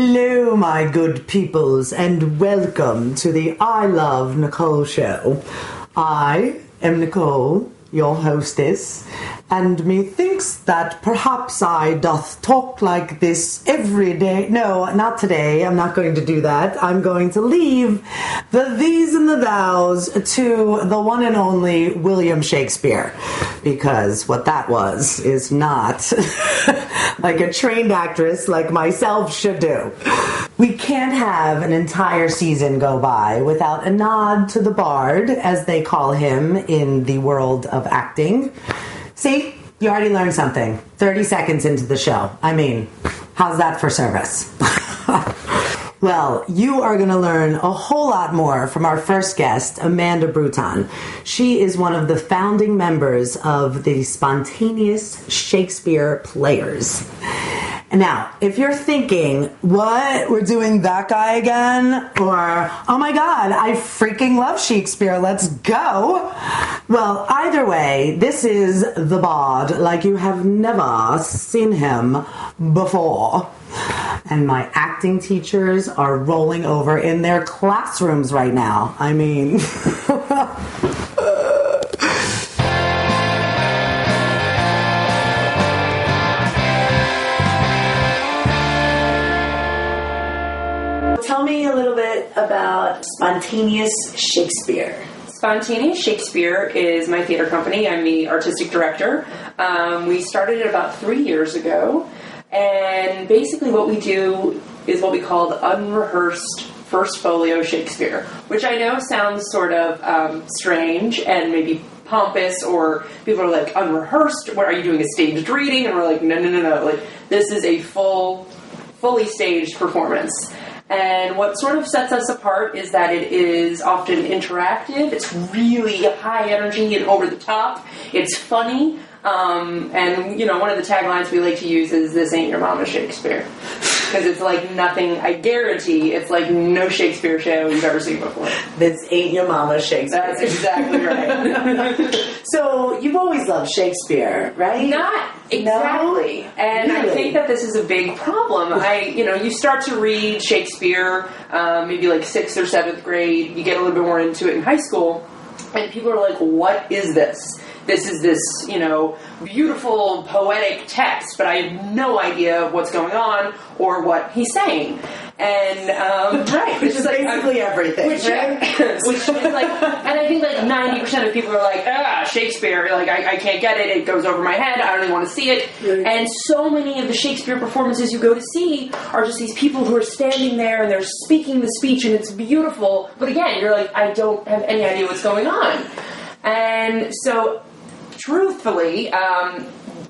Hello, my good peoples, and welcome to the I Love Nicole show. I am Nicole, your hostess, and methinks that perhaps I doth talk like this every day. No, not today. I'm not going to do that. I'm going to leave the these and the thous to the one and only William Shakespeare, because what that was is not like a trained actress like myself should do. We can't have an entire season go by without a nod to the bard, as they call him in the world of acting. See, you already learned something 30 seconds into the show. I mean, how's that for service? Well, you are going to learn a whole lot more from our first guest, Amanda Bruton. She is one of the founding members of the Spontaneous Shakespeare Players. Now, if you're thinking, what, we're doing that guy again? Or, oh my God, I freaking love Shakespeare, let's go. Well, either way, this is the bard like you have never seen him before. And my acting teachers are rolling over in their classrooms right now. I mean... Tell me a little bit about Spontaneous Shakespeare. Spontaneous Shakespeare is my theater company. I'm the artistic director. We started it about 3 years ago. And basically what we do is what we call the unrehearsed first folio Shakespeare, which I know sounds sort of strange and maybe pompous, or people are like, unrehearsed? What, are you doing a staged reading? And we're like, no. Like, this is a fully staged performance. And what sort of sets us apart is that it is often interactive. It's really high energy and over the top. It's funny. And, you know, one of the taglines we like to use is, "This ain't your mama Shakespeare." Because it's like nothing, I guarantee, it's like no Shakespeare show you've ever seen before. This ain't your mama Shakespeare. That's exactly right. So, you've always loved Shakespeare, right? Not exactly. No? And really? I think that this is a big problem. You start to read Shakespeare, maybe like 6th or 7th grade, you get a little bit more into it in high school, and people are like, what is this? This is this, beautiful, poetic text, but I have no idea what's going on or what he's saying. And, right. Which is like basically everything. Which is like, and I think like 90% of people are like, Shakespeare, like, I can't get it, it goes over my head, I don't really want to see it. Right. And so many of the Shakespeare performances you go to see are just these people who are standing there and they're speaking the speech and it's beautiful, but again, you're like, I don't have any idea what's going on. And so, truthfully,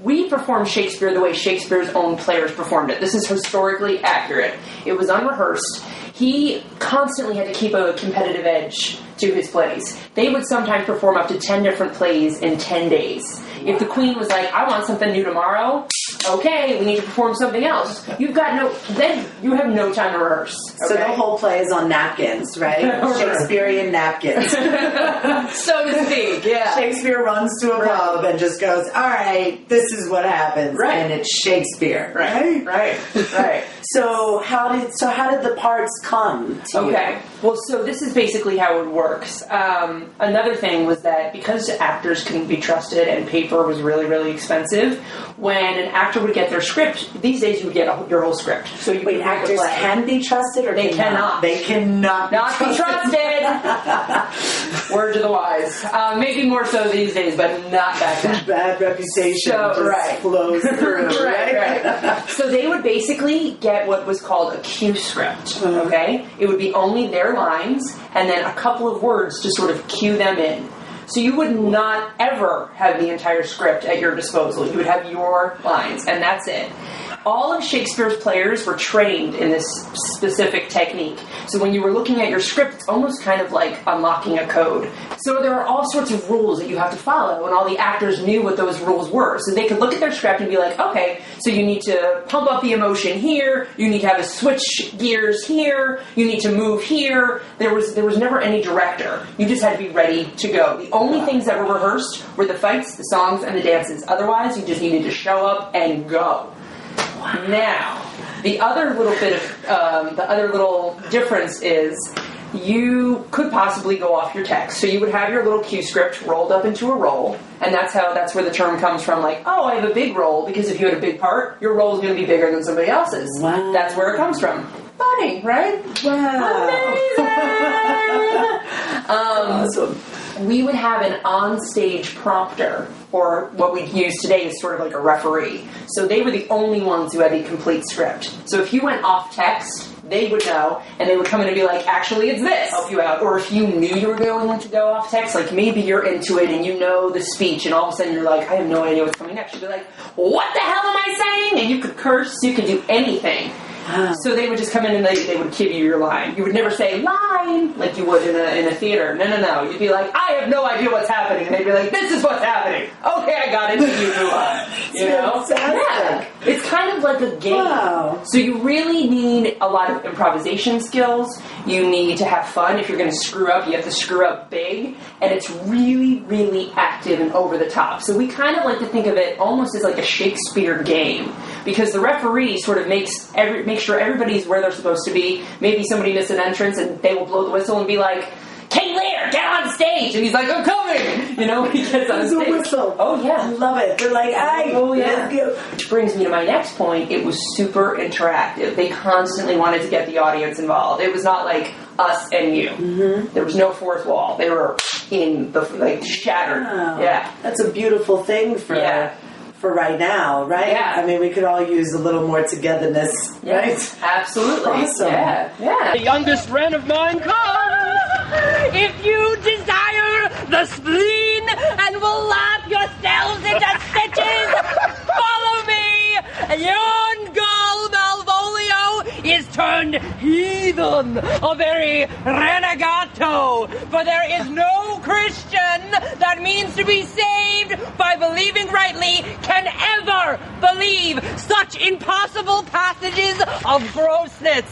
we performed Shakespeare the way Shakespeare's own players performed it. This is historically accurate. It was unrehearsed. He constantly had to keep a competitive edge to his plays. They would sometimes perform up to 10 different plays in 10 days. If the queen was like, I want something new tomorrow, okay, we need to perform something else. Then you have no time to rehearse. Okay? So the whole play is on napkins, right? Shakespearean napkins. So to speak, yeah. Shakespeare runs to a pub and just goes, all right, this is what happens. Right. And it's Shakespeare. Right. So how did the parts come to you? Okay. Well, so this is basically how it works. Another thing was that because actors couldn't be trusted and paper was really, really expensive, when an actor would get their script, these days you would get your whole script. So you Wait, actors can be trusted or they cannot? They cannot be trusted. Word to the wise. Maybe more so these days, but not back then. Bad reputation flows through. right. So they would basically get what was called a cue script. Okay? It would be only their lines and then a couple of words to sort of cue them in. So you would not ever have the entire script at your disposal. You would have your lines, and that's it. All of Shakespeare's players were trained in this specific technique. So when you were looking at your script, it's almost kind of like unlocking a code. So there are all sorts of rules that you have to follow, and all the actors knew what those rules were. So they could look at their script and be like, okay, so you need to pump up the emotion here, you need to have a switch gears here, you need to move here. There was never any director. You just had to be ready to go. The only things that were rehearsed were the fights, the songs, and the dances. Otherwise, you just needed to show up and go. Now, The other little bit of the other little difference is you could possibly go off your text. So you would have your little cue script rolled up into a roll, and that's where the term comes from, like, oh, I have a big roll, because if you had a big part, your roll is going to be bigger than somebody else's. Wow. That's where it comes from. Funny, right? Wow. Amazing! Awesome. We would have an on-stage prompter, or what we use today is sort of like a referee. So they were the only ones who had the complete script. So if you went off text, they would know, and they would come in and be like, actually, it's this, help you out. Or if you knew you were going to go off text, like maybe you're into it and you know the speech, and all of a sudden you're like, I have no idea what's coming next. You'd be like, what the hell am I saying? And you could curse, you could do anything. Wow. So they would just come in and they would give you your line. You would never say line like you would in a theater. No. You'd be like, I have no idea what's happening. And they'd be like, this is what's happening. Okay, I got it. You know? Yeah. It's kind of like a game. Wow. So you really need a lot of improvisation skills. You need to have fun. If you're going to screw up, you have to screw up big. And it's really, really active and over the top. So we kind of like to think of it almost as like a Shakespeare game. Because the referee sort of makes sure everybody's where they're supposed to be. Maybe somebody missed an entrance and they will blow the whistle and be like, King Lear, get on stage! And he's like, I'm coming! You know, he gets on stage. There's a whistle. Oh, yeah. I love it. They're like, oh, yeah. Let's go. Which brings me to my next point. It was super interactive. They constantly wanted to get the audience involved. It was not like us and you. Mm-hmm. There was no fourth wall. They were in the, like, shattered. Wow. Yeah. That's a beautiful thing for right now, right? Yeah. I mean, we could all use a little more togetherness, right? Absolutely. Awesome. Yeah. The youngest friend of mine comes. If you desire the spleen and will laugh yourselves into stitches, follow me. Yon Gull Malvolio is turned heathen, a very renegato. For there is no Christian that means to be saved by believing rightly can ever believe such impossible passages of grossness.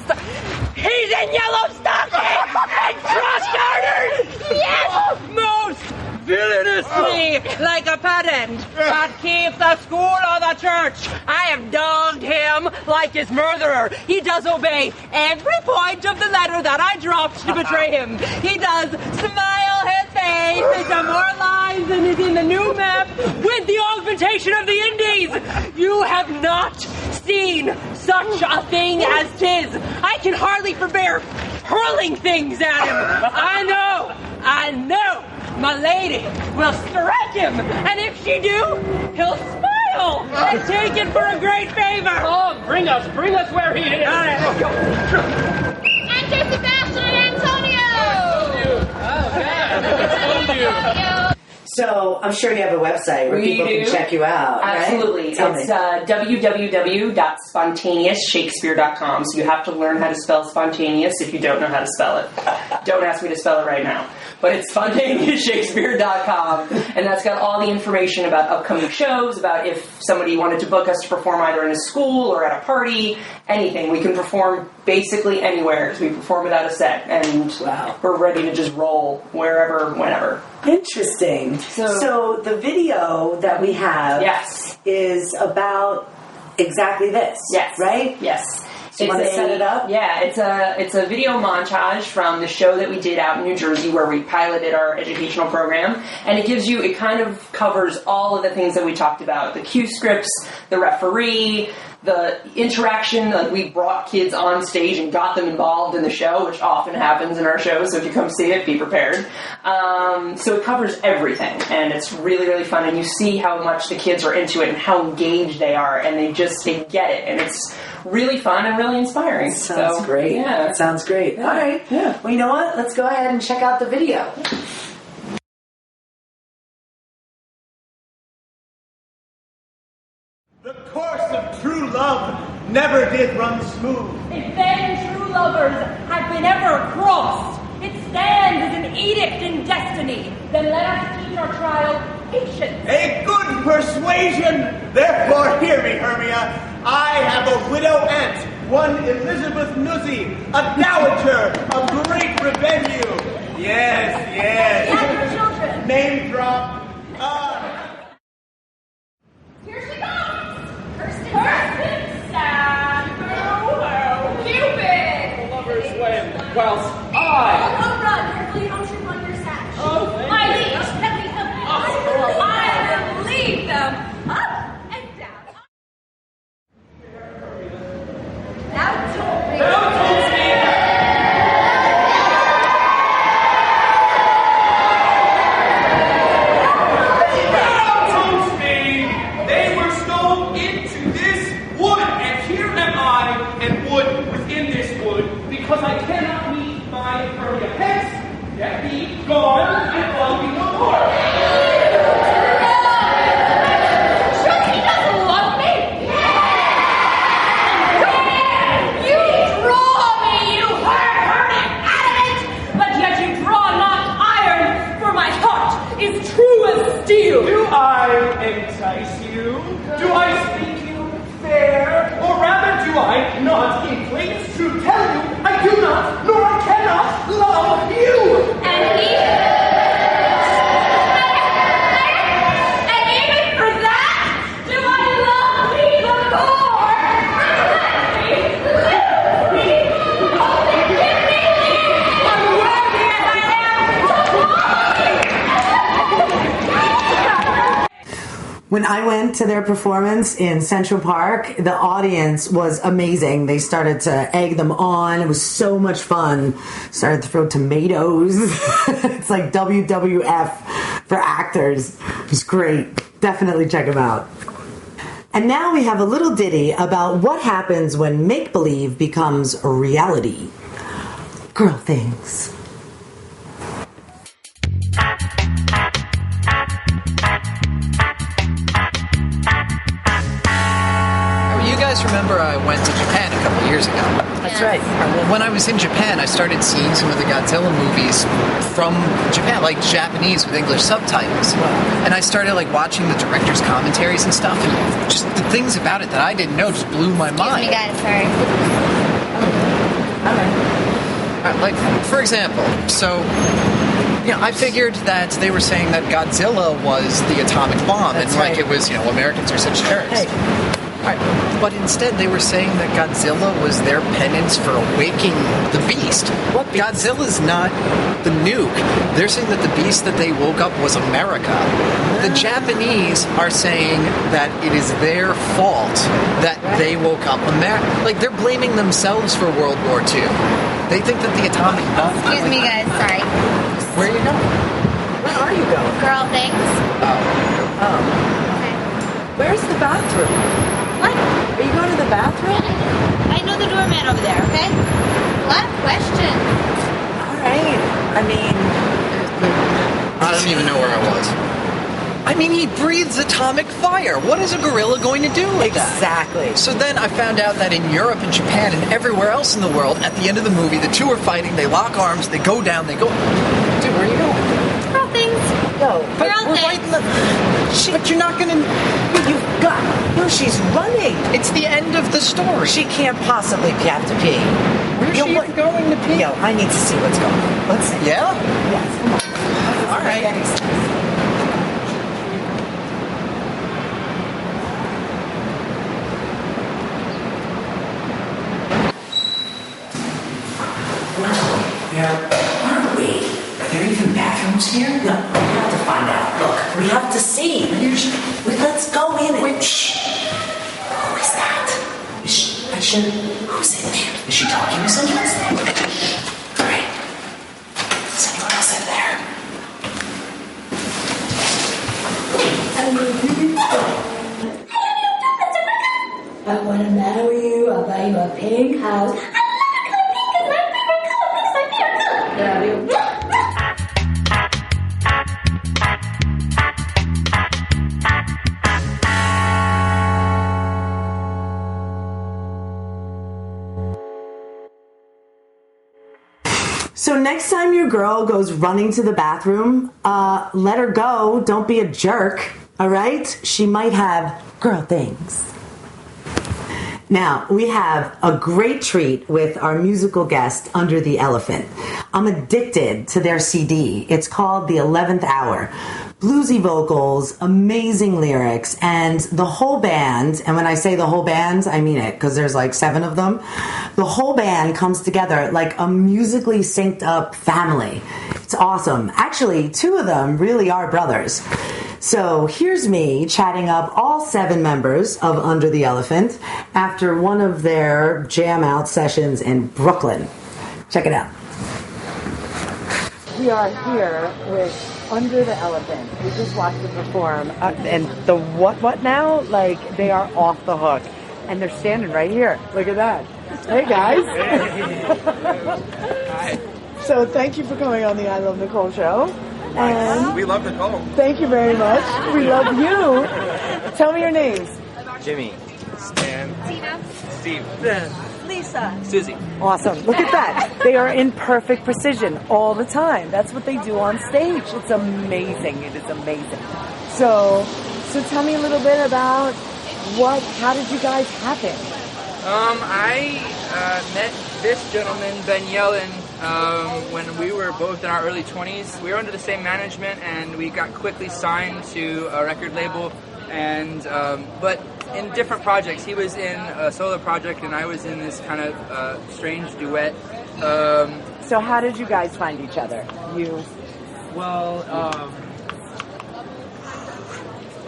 He's in yellow stockings and cross-gartered! Yes! Most villainously, like a pedant that keeps the school or the church. I have dogged him like his murderer. He does obey every point of the letter that I dropped to betray him. He does smile his face into more lines than is in the new map with the augmentation of the Indies. You have not seen such a thing as 'tis. I can hardly forbear hurling things at him. I know. My lady will strike him, and if she do, he'll smile and take it for a great favor. Oh, bring us where he is. All right, let's go. Enter Sebastian and Antonio! Oh, man. Told you. So, I'm sure you have a website where people can check you out, right? Absolutely. It's www.spontaneousshakespeare.com. So you have to learn how to spell spontaneous if you don't know how to spell it. Don't ask me to spell it right now. But it's spontaneousshakespeare.com, and that's got all the information about upcoming shows, about if somebody wanted to book us to perform either in a school or at a party, anything. We can perform basically anywhere, because we perform without a set, and we're ready to just roll wherever, whenever. Interesting. So the video that we have is about exactly this, right? Yes. So you want to set it up? Yeah, it's a video montage from the show that we did out in New Jersey where we piloted our educational program, and it kind of covers all of the things that we talked about: the cue scripts, the referee, the interaction. Like, we brought kids on stage and got them involved in the show, which often happens in our shows. So if you come see it, be prepared. So it covers everything, and it's really, really fun. And you see how much the kids are into it and how engaged they are, and they get it, and it's really fun and really inspiring. Sounds great. Yeah. Sounds great. Yeah. All right. Yeah. Well, you know what? Let's go ahead and check out the video. The course of true love never did run smooth. If then true lovers have been ever crossed, it stands as an edict in destiny. Then let us teach our trial patience. A good persuasion. Therefore, hear me, Hermia. I have a widow aunt, one Elizabeth Nuzzy, a dowager, a great revenue. Yes. And children. Name drop. Here she comes! Kirsten Sandberg. Why? Oh, run. Careful you don't trip on your sash. Oh, thank My you. liege, let me help you. I will lead them up and down. Now don't make Now don't speak. They were stole into this wood, and here am I, and wood within this wood, because I cannot meet my Hermia. Hence, get thee gone, and follow me no more. Sure he doesn't love me? You draw me, you hurt-hurting adamant, but yet you draw not iron, for my heart is true as steel. Do I entice you? Do I speak you fair? Or rather, do I not, in plainest truth, tell you I do not, nor I cannot love you? And even for that, do I love thee the more? Only give me thee, unworthy as I When I went to their performance in Central Park, the audience was amazing. They started to egg them on. It was so much fun. Started to throw tomatoes. It's like WWF for actors. It was great. Definitely check them out. And now we have a little ditty about what happens when make-believe becomes a reality. Girl things. You guys remember I went to Japan a couple years ago? That's right. Well, when I was in Japan, I started seeing some of the Godzilla movies from Japan, like Japanese with English subtitles. And I started like watching the director's commentaries and stuff, and just the things about it that I didn't know just blew my mind. Excuse me, guys, sorry. Like, for example, so, you know, I figured that they were saying that Godzilla was the atomic bomb, That's and like right. it was, you know, Americans are such terrorists. Right. But instead, they were saying that Godzilla was their penance for awaking the beast. What beast? Godzilla's not the nuke. They're saying that the beast that they woke up was America. The Japanese are saying that it is their fault that they woke up America. Like, they're blaming themselves for World War II. They think that the atomic bomb... Excuse me, guys, sorry. Where are you going? Where are you going? Girl things. Oh. Okay. Where's the bathroom? What? Are you going to the bathroom? I know the doorman over there, okay? A lot of questions. All right. I mean... I don't even know where I was. I mean, he breathes atomic fire. What is a gorilla going to do with that? Exactly. So then I found out that in Europe and Japan and everywhere else in the world, at the end of the movie, the two are fighting, they lock arms, they go down, they go... Dude, where are you going? Girl things. No, But Girl we're things. right in the... But you're not going to... you've got... No, she's running. It's the end of the story. She can't possibly have to pee. Where's Yo, she what- going to pee? Yo, I need to see what's going on. Let's see. Yeah? Yes, come on. All right. Where are we? Are there even bathrooms here? No, we have to find out. Look, we have to see. Let's go in and... Shh. Who is that? Who's in there? Is she talking to someone? All right. Is anyone else in there? I want to marry you. I'll buy you a pink house. I love it because pink is my favorite color. Pink is my favorite color. Yeah, So next time your girl goes running to the bathroom, let her go. Don't be a jerk, all right? She might have girl things. Now, we have a great treat with our musical guest, Under the Elephant. I'm addicted to their CD. It's called The 11th Hour. bluesy vocals, amazing lyrics, and the whole band, and when I say the whole band, I mean it, because there's like 7 of them, the whole band comes together like a musically synced up family. It's awesome. Actually, 2 of them really are brothers. So here's me chatting up all 7 members of Under the Elephant after one of their jam out sessions in Brooklyn. Check it out. We are here with Under the Elephant. We just watched them perform. And the what now? Like, they are off the hook. And they're standing right here. Look at that. Hey, guys. Hi. So thank you for coming on the I Love Nicole show. And we love Nicole. thank you very much. We love you. Tell me your names. Jimmy. Stan. Tina. Steve. Lisa. Susie. Awesome. Look at that. They are in perfect precision all the time. That's what they do on stage. It's amazing. It is amazing. So tell me a little bit about how did you guys happen? I met this gentleman, Ben Yellen, when we were both in our early 20s. We were under the same management, and we got quickly signed to a record label, and but in different projects. He was in a solo project, and I was in this kind of strange duet. So how did you guys find each other? Well,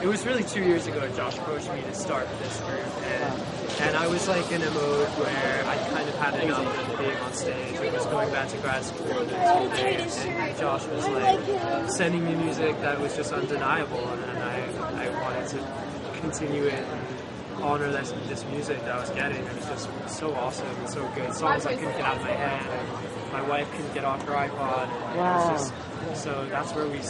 it was really 2 years ago Josh approached me to start this group, and I was like in a mode where I kind of had enough of being on stage. I was going back to grad school the next few days, and Josh was like sending me music that was just undeniable, and I wanted to continue it and honor this music that I was getting. It was just so awesome and so good. Songs I couldn't get out of my head, and my wife couldn't get off her iPod. And it was just, so that's where we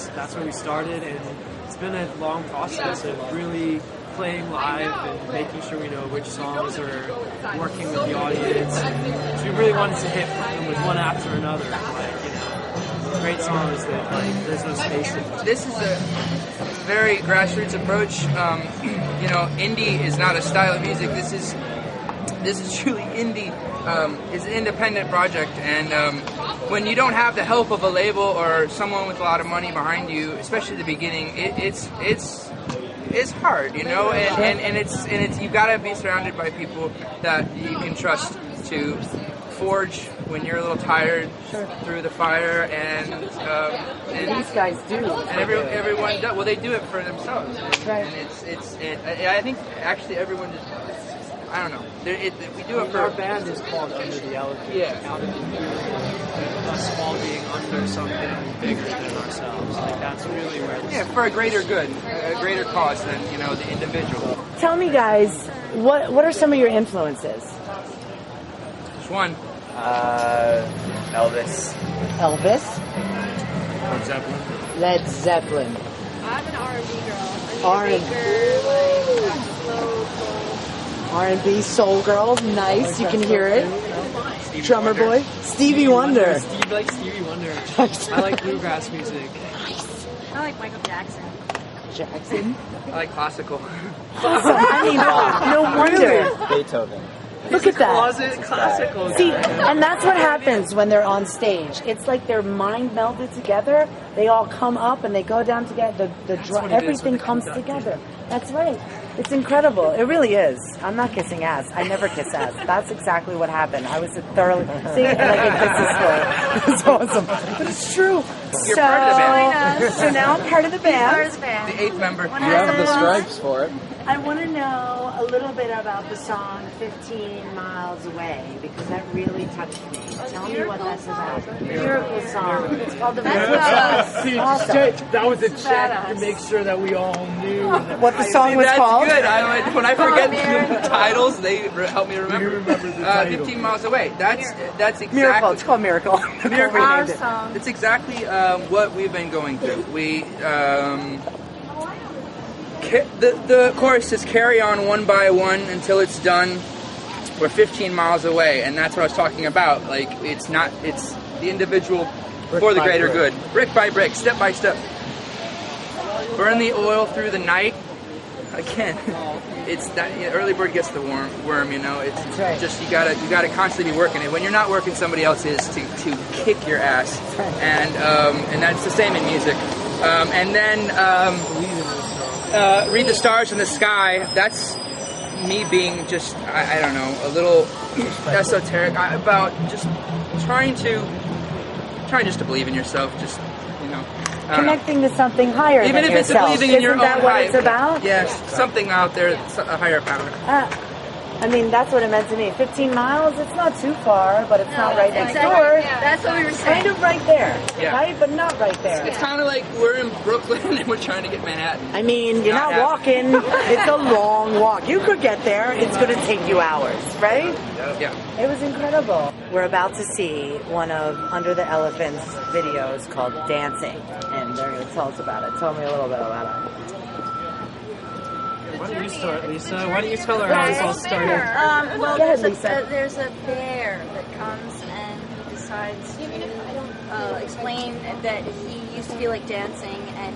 started, and it's been a long process of really playing live and making sure we know which songs are working with the audience. So we really wanted to hit them with one after another, great songs that there's no space in. This is a very grassroots approach. Indie is not a style of music. This is truly indie. It's an independent project, and when you don't have the help of a label or someone with a lot of money behind you, especially at the beginning, it's hard, and it's you've got to be surrounded by people that you can trust to forge when you're a little tired through the fire, and these guys do, and everyone does. Well, they do it for themselves, right? And I think actually everyone just. I don't know. We do it for... Our band is called Under the Elephant. Yeah. Out of the us all being under something bigger than ourselves. That's really where this for a greater good, a greater cause than, the individual. Tell me, guys, what are some of your influences? Just one. Elvis. Elvis? Led Zeppelin. Led Zeppelin. I'm an R&B girl. R&B. Slow. R&B soul girl, nice. You can hear it. Stevie Drummer Wonder. boy, Stevie Wonder. Stevie Wonder. I like bluegrass music. I like Michael Jackson. Jackson. I like classical. I mean, no wonder. Beethoven. Look at that. Classical. See, and that's what happens when they're on stage. It's like their mind melded together. They all come up and they go down together. Everything comes together. That's right. It's incredible. It really is. I'm not kissing ass. I never kiss ass. That's exactly what happened. I was thoroughly... See? Like it kisses slow. It's awesome. But it's true. You're part of the band. So now I'm part of the band. The 8th member. You have the stripes for it. I want to know a little bit about the song 15 Miles Away, because that really touched me. Tell me what that's about. Miracle song. It's called the Miracle Song. That was a check to make sure that we all knew what the song was called. That's good. When I forget the titles, they help me remember. You remember the title. 15 Miles Away. That's exactly... Miracle. It's called Miracle. Miracle. Our song. It's exactly what we've been going through. We... The chorus says, carry on one by one until it's done. We're 15 miles away, and that's what I was talking about. Like, it's the individual for the greater good. Brick by brick, step by step. Burn the oil through the night. Again, it's that early bird gets the worm. It's just you gotta constantly be working it. When you're not working, somebody else is to kick your ass, and that's the same in music. And then Read the Stars in the Sky. That's me being just, I don't know, a little esoteric about just trying just to believe in yourself, just, you know. Connecting to something higher Even than if it's yourself. believing in your Isn't own that what hype. it's about? Yes, something out there, a higher power. I mean, that's what it meant to me. 15 miles, it's not too far, but it's not right next door. Yeah, that's what we were saying. Kind of right there, Yeah. right? But not right there. It's kind of like we're in Brooklyn and we're trying to get Manhattan. I mean, you're not walking. It's a long walk. You could get there. It's going to take you hours, right? Yeah. It was incredible. We're about to see one of Under the Elephant's videos called Dancing, and they're going to tell us about it. Tell me a little bit about it. Why don't you start, Lisa? Why don't you tell her how this all started? Well, Go ahead, there's Lisa. there's a bear that comes and he decides to explain that he used to be like dancing, and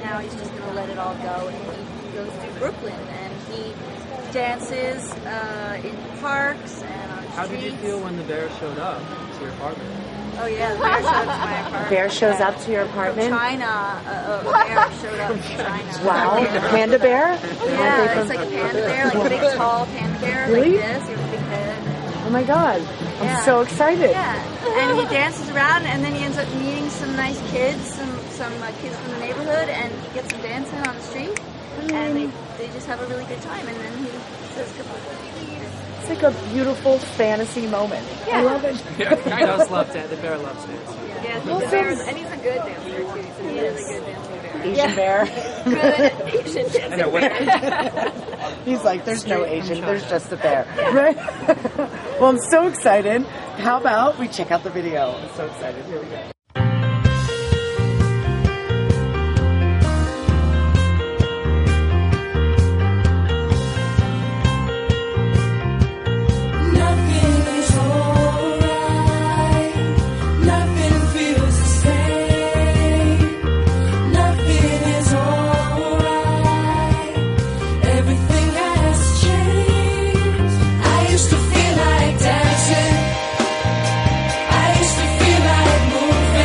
now he's just going to let it all go, and he goes through Brooklyn and he dances in parks and on How did streets. you feel when the bear showed up to your apartment? Oh yeah, the bear showed up to my apartment. Bear shows up to your From apartment? China, a bear showed up from China. Wow. Panda bear? Yeah, it's like a panda bear, like a big tall panda bear, Really? like this, with a big head. Oh my God. I'm Yeah. so excited. Yeah, and he dances around, and then he ends up meeting some nice kids, some kids from the neighborhood, and he gets them dancing on the street, and they just have a really good time, and then he says goodbye. It's like a beautiful fantasy moment. Yeah. I love it. He does love dance. The bear loves dancing. Yeah, the bear, and he's a good dancer too. So he is a good dancing bear. Asian bear. Good Asian dancing bear. He's like, there's no Asian, there's just a bear. Right? Well, I'm so excited. How about we check out the video? I'm so excited. Here we go. Nothing is alright. Nothing feels the same. Nothing is alright. Everything has changed. I used to feel like dancing. I used to feel like moving.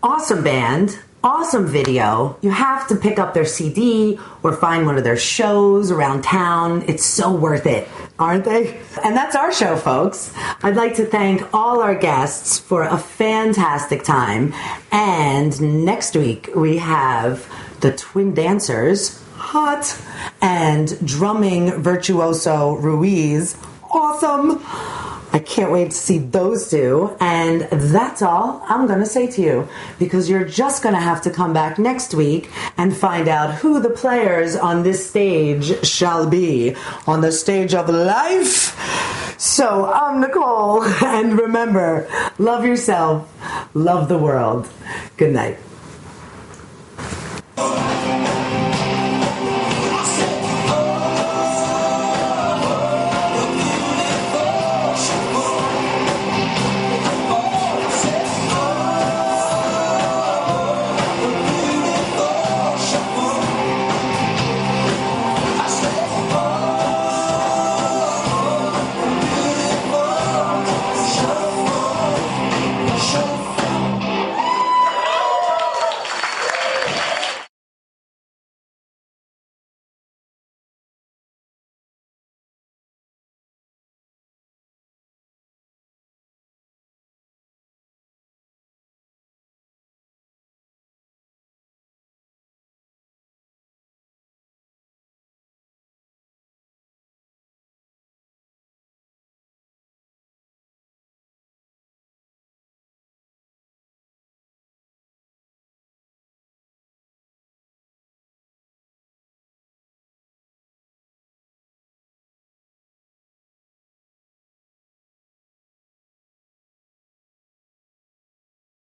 awesome band, awesome video. You have to pick up their CD or find one of their shows around town. It's so worth it, aren't they? And that's our show, folks. I'd like to thank all our guests for a fantastic time. And next week we have the Twin Dancers, hot, and drumming virtuoso Ruiz, awesome. I can't wait to see those two. And that's all I'm going to say to you, because you're just going to have to come back next week and find out who the players on this stage shall be, on the stage of life. So I'm Nicole, and remember, love yourself, love the world. Good night.